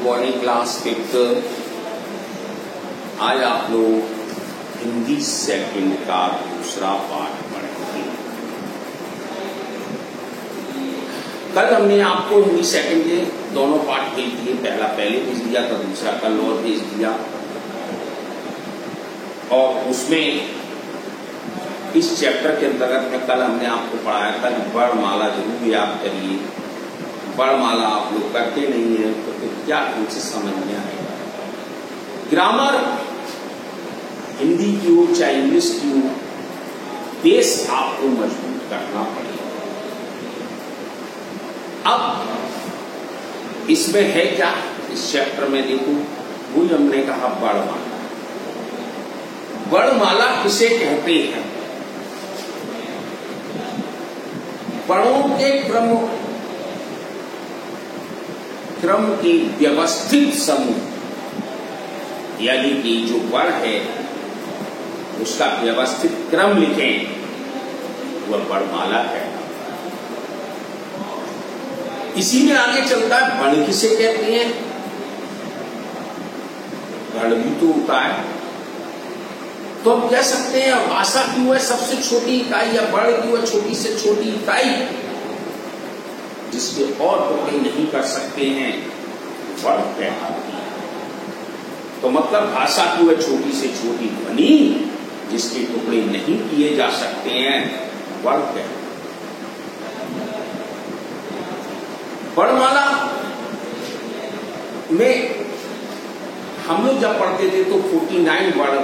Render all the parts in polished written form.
Morning class fifth. आज आप लोग हिंदी सेकंड का दूसरा पाठ पढ़ेंगे। कल हमने आपको हिंदी सेकंड के दोनों पाठ भेज दिए, पहला पहले भेज दिया था, दूसरा कल और भेज दिया। और उसमें इस चैप्टर के अंतर्गत में कल हमने आपको पढ़ाया था वर्णमाला जरूर याद करिए। वर्णमाला आप लोग करते नहीं है तो फिर क्या उनसे समझ में आएगा। ग्रामर हिंदी की हो चाहे इंग्लिश की हो, बेस आपको मजबूत करना पड़ेगा। अब इसमें है क्या, इस चैप्टर में देखो, वही हमने कहा वर्णमाला। वर्णमाला किसे कहते हैं? वर्णों के क्रम के व्यवस्थित समूह, यानी कि जो वर्ण है उसका व्यवस्थित क्रम लिखें, वह वर्णमाला है। इसी में आगे चलता है वर्ण किसे कहते हैं। वर्ण भी तो होता है, तो हम कह सकते हैं भाषा की वह सबसे छोटी इकाई या वर्ण की वह छोटी से छोटी इकाई जिसके और टुकड़े नहीं कर सकते हैं, वर्ण कहलाती है। तो मतलब भाषा की वह छोटी से छोटी ध्वनि जिसके टुकड़े नहीं किए जा सकते हैं, वर्ण कहलाती है। वर्णमाला में हम लोग जब पढ़ते थे तो 49 वर्ण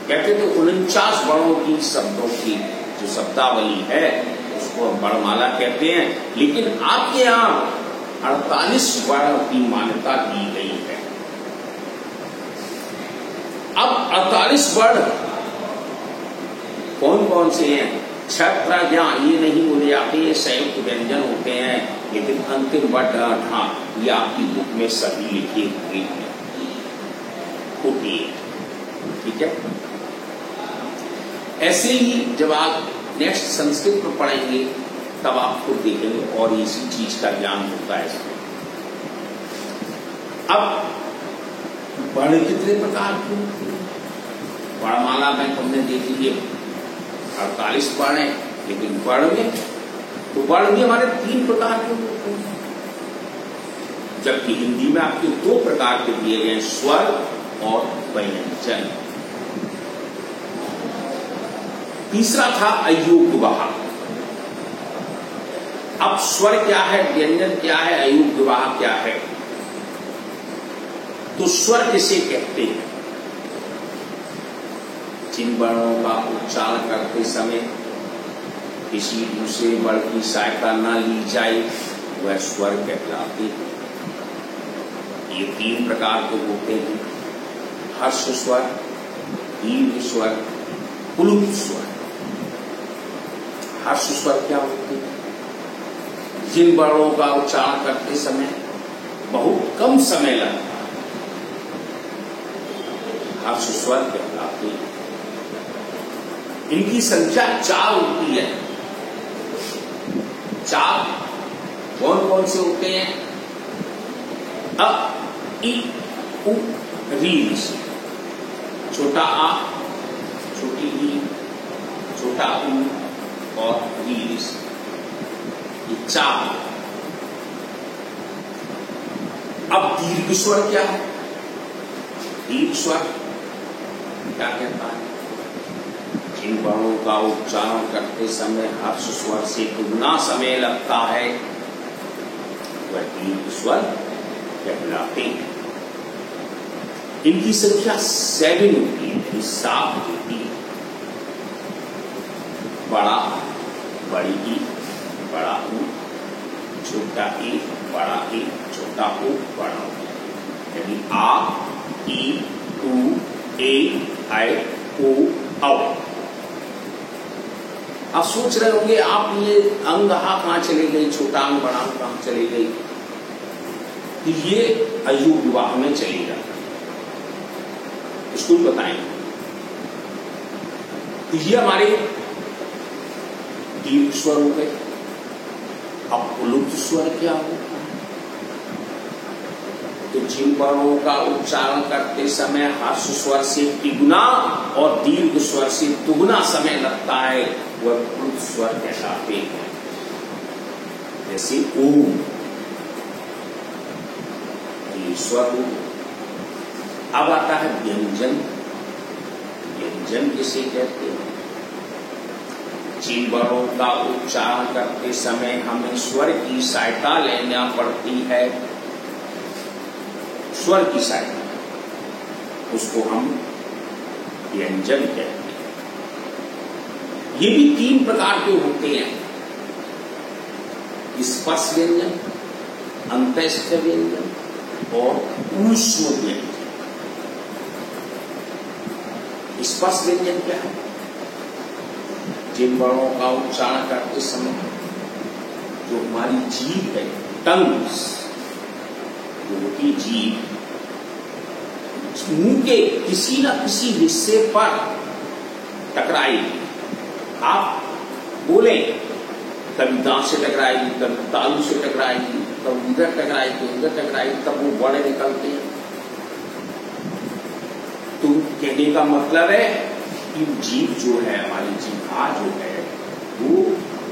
कहते थे। 49 वर्णों की शब्दों की जो शब्दावली है उसको हम वर्णमाला कहते हैं। लेकिन आपके यहां 48 वर्ण की मान्यता दी गई है। अब 48 वर्ण कौन कौन से हैं? छत्र या ये नहीं बोले जाते, ये संयुक्त व्यंजन होते हैं, लेकिन अंतिम वर्ण हाँ ये आपकी बुक में सभी लिखे हुए हैं। ठीक है। ऐसे ही जब आप नेक्स्ट संस्कृत में पढ़ेंगे तब आप खुद देखेंगे और इसी चीज का ज्ञान होता है इसमें। अब वर्ण कितने प्रकार के होते हैं? वर्णमाला में तुमने देख लीजिए 48 वर्ण है, लेकिन वर्ण में तो वर्ण भी हमारे 3 प्रकार के होते हैं, जबकि हिंदी में आपके 2 प्रकार के दिए गए, स्वर और व्यंजन। तीसरा था अयोग्यवाह। अब स्वर क्या है, व्यंजन क्या है, अयोग्यवाह क्या है? तो स्वर किसे कहते हैं? जिन वर्णों का उच्चारण करते समय किसी दूसरे वर्ण की सहायता न ली जाए वह स्वर कहलाते हैं। ये 3 प्रकार के होते हैं, हर्ष स्वर, दीर्घ स्वर, प्लुत स्वर। हर्ष स्वर क्या होते हैं? जिन वर्णों का उच्चारण करते समय बहुत कम समय लगता है, हर्ष स्वर कहलाते हैं। इनकी संख्या 4 होती है। 4 कौन कौन से होते हैं? अ, इ, उ, री, छोटा आ, छोटी ई, छोटा उ और री, ये 4। अब दीर्घ स्वर क्या है? दीर्घ स्वर क्या कहता है? जिन वर्णों का उच्चारण करते समय हर्ष स्वर से दुगना समय लगता है वह दीर्घ स्वर कहलाते हैं। इनकी संख्या 7 होती है, 7 होती है। बड़ा, बड़ी ई, बड़ा ऊ, छोटा ई, बड़ा ई, छोटा ऊ, बड़ा ऊ। यानी आ, ई, उ, ए, ऐ, ओ, औ। आप सोच रहे होंगे आप ये अंग हा कहां चले गई, छोटा अंग बड़ा अंग कहां चले गई? तो ये अयोग्यवाह में चली जाता है, इसको बताएंगे। तो ये हमारे दीर्घ स्वर हो गए। अब प्लुत स्वर क्या होता है? तो जिन वर्णों का उच्चारण करते समय ह्रस्व स्वर से तिगुना और दीर्घ स्वर से दुगुना समय लगता है वह प्लुत स्वर कहलाते हैं। जैसे ओम, ये स्वर। अब आता है व्यंजन। व्यंजन किसे कहते हैं? जिन वर्णों का उच्चारण करते समय हमें स्वर की सहायता लेना पड़ती है, स्वर की सहायता, उसको हम व्यंजन कहते हैं। ये भी 3 प्रकार के होते हैं, स्पर्श व्यंजन, अंतस्थ व्यंजन और ऊष्म व्यंजन। स्पर्श व्यंजन क्या है? जिन वर्णों का उच्चारण करते समय जो हमारी जीभ है, टंग्स, जो होती जीभ, मुंह के किसी न किसी हिस्से पर टकराएगी। आप बोले, कभी दांत से टकराएगी, कभी तालू से टकराएगी, कभी उधर टकराएगी, उधर टकराएगी, तब वो बड़े निकलते हैं। तो कहने का मतलब है कि जीभ जो है, हमारी जीभा जो है, वो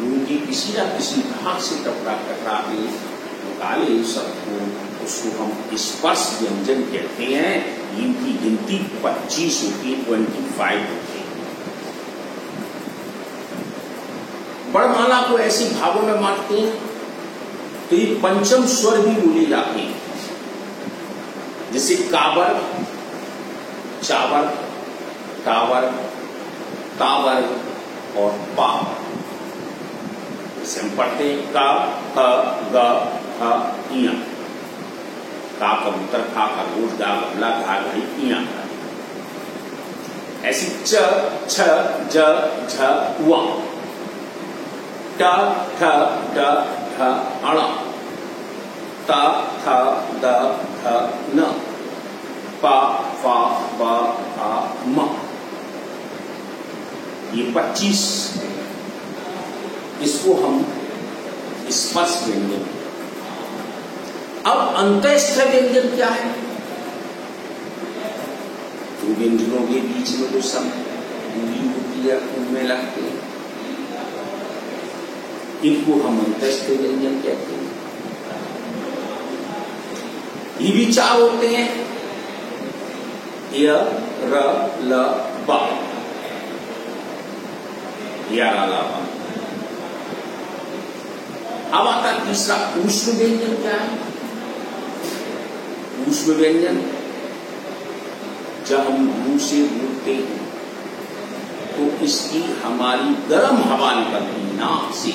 मुंह के किसी न किसी भाग से टकरा के निकाले सबको, उसको हम स्पर्श व्यंजन कहते हैं। इनकी गिनती 25 होती है, 25 होती है। वर्णमाला को ऐसे भागों में बांटते हैं तो ये पंचम स्वर भी बोले जाते हैं, जैसे काबर, चावर, टावर, तावर और पावर। इसे हम पढ़ते हैं का, ख, ग, ख, इया। का कबूतर, खा खरगोश, गा गमला, घा घड़ी, इया। ऐसी च, छ, ज, झ, व, ट, ठ, ड, ढ, अण, त, थ, द, ध, न, प, फ, ब, भ, म। ये 25, इसको हम स्पर्श व्यंजन। अब अंतस्थ व्यंजन क्या है? तो व्यंजनों के बीच में जो सब दूरी होती है उनमें लगते हैं, इनको हम अंतस्थ व्यंजन कहते हैं। ये भी 4 होते हैं, य, र, ल, ब, या रालावा। अब आता तीसरा ऊष्म व्यंजन। क्या है ऊष्म व्यंजन? जब हम मुंह से बोलते हैं तो इसकी हमारी गर्म हवा निकलती है नाक से,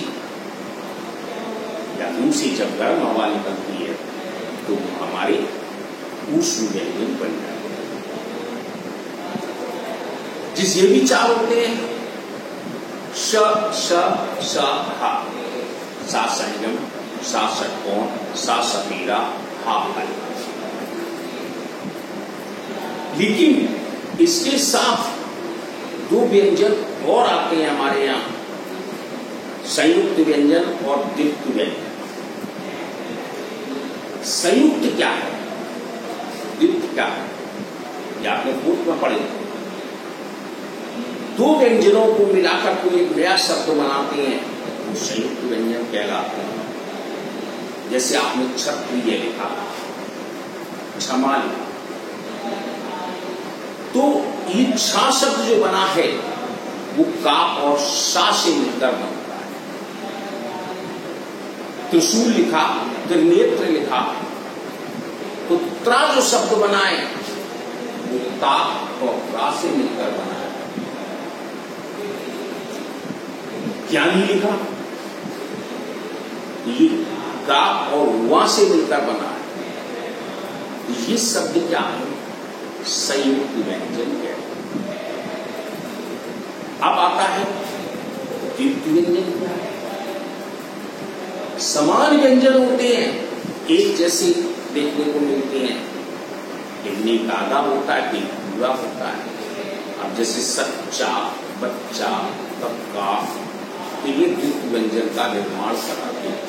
या मुंह से जब गर्म हवा निकलती है तो हमारे ऊष्म व्यंजन बन जाते हैं। जिस ये भी 4 होते हैं, श, श, स, हा, सा संयम, सा षटकोण, सा सफीरा, हा हल। लेकिन इसके साथ 2 व्यंजन और आते हैं हमारे यहां, संयुक्त व्यंजन और द्वित्व व्यंजन। संयुक्त क्या है, द्वित्व क्या है, ये आपने पूर्व में पढ़े। 2 व्यंजनों को मिलाकर कोई एक नया शब्द बनाते हैं, तो संयुक्त व्यंजन कहलाते हैं। जैसे आपने क्षत्रिय लिखा, क्षमा लिखा, तो ये क्षा शब्द जो बना है वो का और सा से मिलकर बनता है। त्रिशूल लिखा, त्रिनेत्र लिखा, तो त्रा जो शब्द बनाए वो ता और रा से मिलकर बना है। ज्ञानी लिखा, ये गा और वा से मिलकर बना है। ये शब्द क्या है, संयुक्त व्यंजन है। अब आता है द्वित्व व्यंजन। क्या है? समान व्यंजन होते हैं, एक जैसे देखने को मिलते हैं, इतनी कादा होता है, एक पूरा होता है। अब जैसे सच्चा, बच्चा, तबका, तो ये द्वित्व व्यंजन का निर्माण कराते हैं।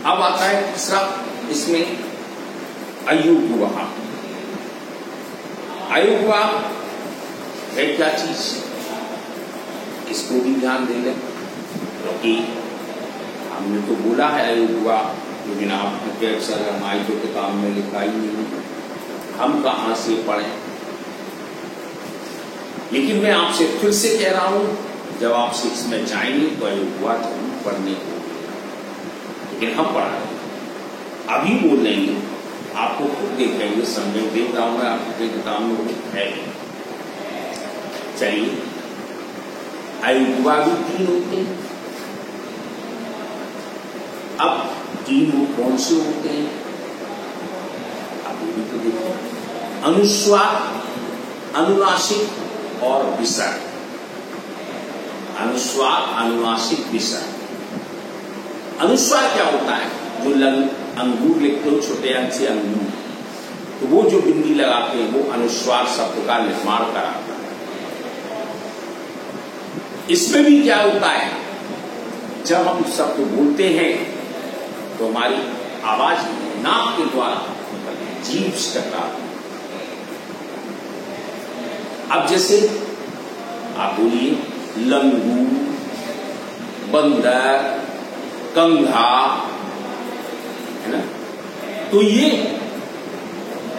अब आता है तीसरा, इसमें अयुग्वा। अयुग्वा है क्या चीज, इसको भी ध्यान दे लें, क्योंकि हमने तो बोला है अयुग्वा, लेकिन आपने कह सर हमारी तो किताब में लिखा ही नहीं, हम कहां से पढ़ें। लेकिन मैं आपसे फिर से कह रहा हूं, जब आप 6 में जाएंगे तो अयुग्वा जरूर पढ़ने को, लेकिन हम पढ़ा रहे अभी बोल लेंगे, आपको खुद देखेंगे, समझे देख रहा हूं मैं आपके किताब में है। चलिए, अयुग्वा भी 3 होते हैं। अब 3 वो कौन से होते हैं, आप भी तो देखो, अनुस्वार, अनुनासिक और विसर्ग। अनुस्वार, अनुनासिक, विसर्ग। अनुस्वार क्या होता है, जो अंगूर लिखते हो छोटे अंक से अंगूर, तो वो जो बिंदी लगाते हैं वो अनुस्वार शब्द का निर्माण कराता है। इसमें भी क्या होता है, जब हम शब्द बोलते हैं तो हमारी आवाज नाक के द्वारा जीभ से टकराती है। अब जैसे आप बोलिए लंगूर, बंदर, कंघा, है ना, तो ये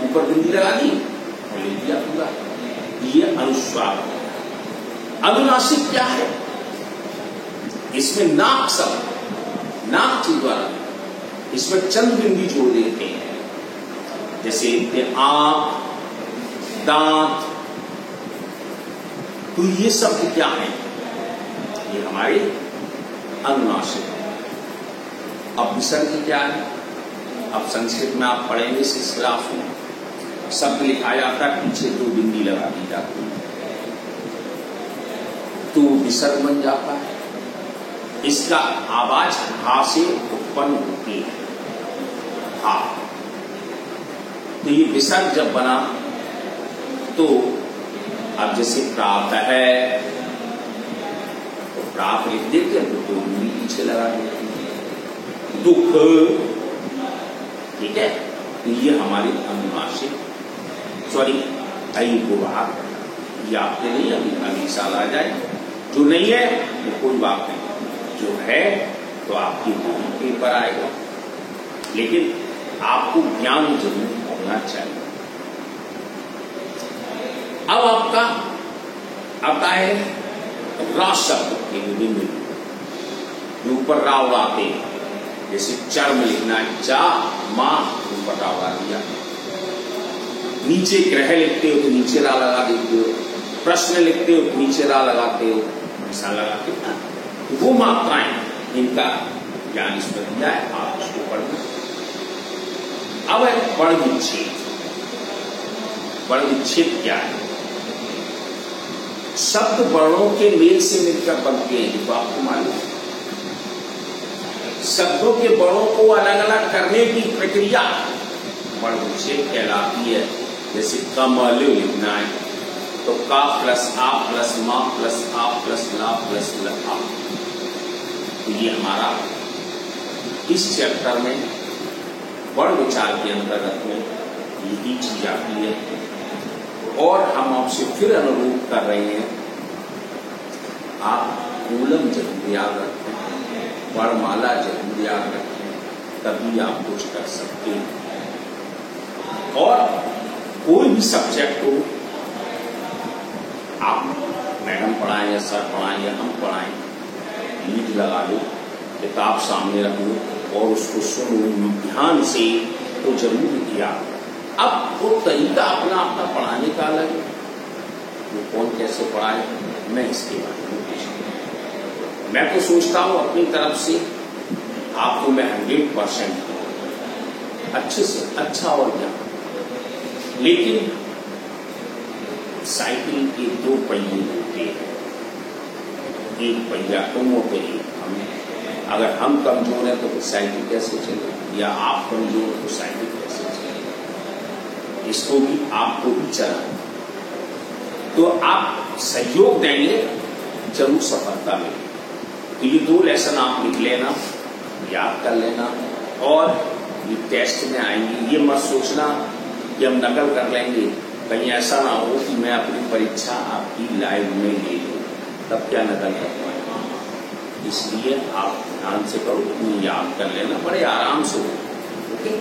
ऊपर बिंदी लगा दी और ले दिया पूरा, ये अनुस्वार। अनुनासिक क्या है, इसमें नाक शब्द, नाक के द्वारा इसमें चंद बिंदी जोड़ देते हैं, जैसे आंख, दांत, तो ये शब्द क्या है, ये हमारे अनुनासिक। अब विसर्ग क्या है, अब संस्कृत में आप पढ़ेंगे 6 क्लास में, शब्द लिखा जाता है, पीछे 2 बिंदी लगा दी जाती है, तो विसर्ग बन जाता है। इसका आवाज हा से उत्पन्न होती है, हा। तो ये विसर्ग जब बना तो अब जैसे प्राप्त है तो प्राप्त लिख देते हैं, तो 2 बिंदी पीछे लगा देते हैं। दुख, ठीक है, तो ये हमारी अनुनासिक, सॉरी अयुग्वा, ये आपके नहीं, अभी साल आ जाए, जो नहीं है तो कोई बात नहीं, जो है तो आपकी पेपर आएगा, लेकिन आपको ज्ञान जरूर होना चाहिए। अब आपका आता है रा शब्द के विभिन्न, जो ऊपर रा उड़ाते हैं, जैसे चर्म लिखना है, चा मां ऊपर रा उड़ा दिया, नीचे ग्रह लिखते हो तो नीचे रा लगा देते हो, प्रश्न लिखते हो तो नीचे रा लगाते हो, ऐसा लगाते हो। वो मात्राएं, इनका ज्ञान इसमें दिया है, आप उसको पढ़ना। अब है वर्ण विच्छेद। वर्ण विच्छेद क्या है, शब्द वर्णों के मेल से मिलकर बनते हैं, जो आपको मालूम है। शब्दों के वर्णों को अलग अलग करने की प्रक्रिया वर्ण विच्छेद कहलाती है। जैसे कमल लिखना है तो का प्लस आ प्लस मा प्लस आ प्लस ला प्लस ला, तो ये हमारा इस चैप्टर में वर्ण विचार के अंतर्गत में यही चीज आती है। और हम आपसे फिर अनुरोध कर रहे हैं, आप कूलम जरूर याद रखें, वर्णमाला जरूर याद रखें, तभी आप कुछ कर सकते हैं। और कोई भी सब्जेक्ट हो, आप मैडम पढ़ाएं या सर पढ़ाएं या हम पढ़ाएं, लीड लगा लो, किताब सामने रख लो और उसको सुनो ध्यान से, तो जरूर किया। अब वो तरीका अपना अपना पढ़ाने का अलग है, वो कौन कैसे पढ़ाए, मैं इसके बारे में पूछूं। मैं तो सोचता हूं अपनी तरफ से आपको मैं 100% अच्छे से अच्छा और ज्ञान, लेकिन साइकिल के 2 पहिए होते हैं, एक पहिया तुम हो तो एक हम। अगर हम कमजोर हैं तो साइकिल कैसे चलेगी, या आप कमजोर हो तो साइकिल कैसे चलेगी, इसको भी आपको भी चलाना। तो आप सहयोग देंगे, जरूर सफलता मिलेगी। तो ये 2 लेसन आप लिख लेना, याद कर लेना, और ये टेस्ट में आएंगी। ये मत सोचना कि हम नकल कर लेंगे, कहीं ऐसा ना हो कि मैं अपनी परीक्षा आपकी लाइव में ले लूँ, तब क्या नकल कर पाएंगे। इसलिए आप ध्यान से करो, याद कर लेना, बड़े आराम से हो। ओके।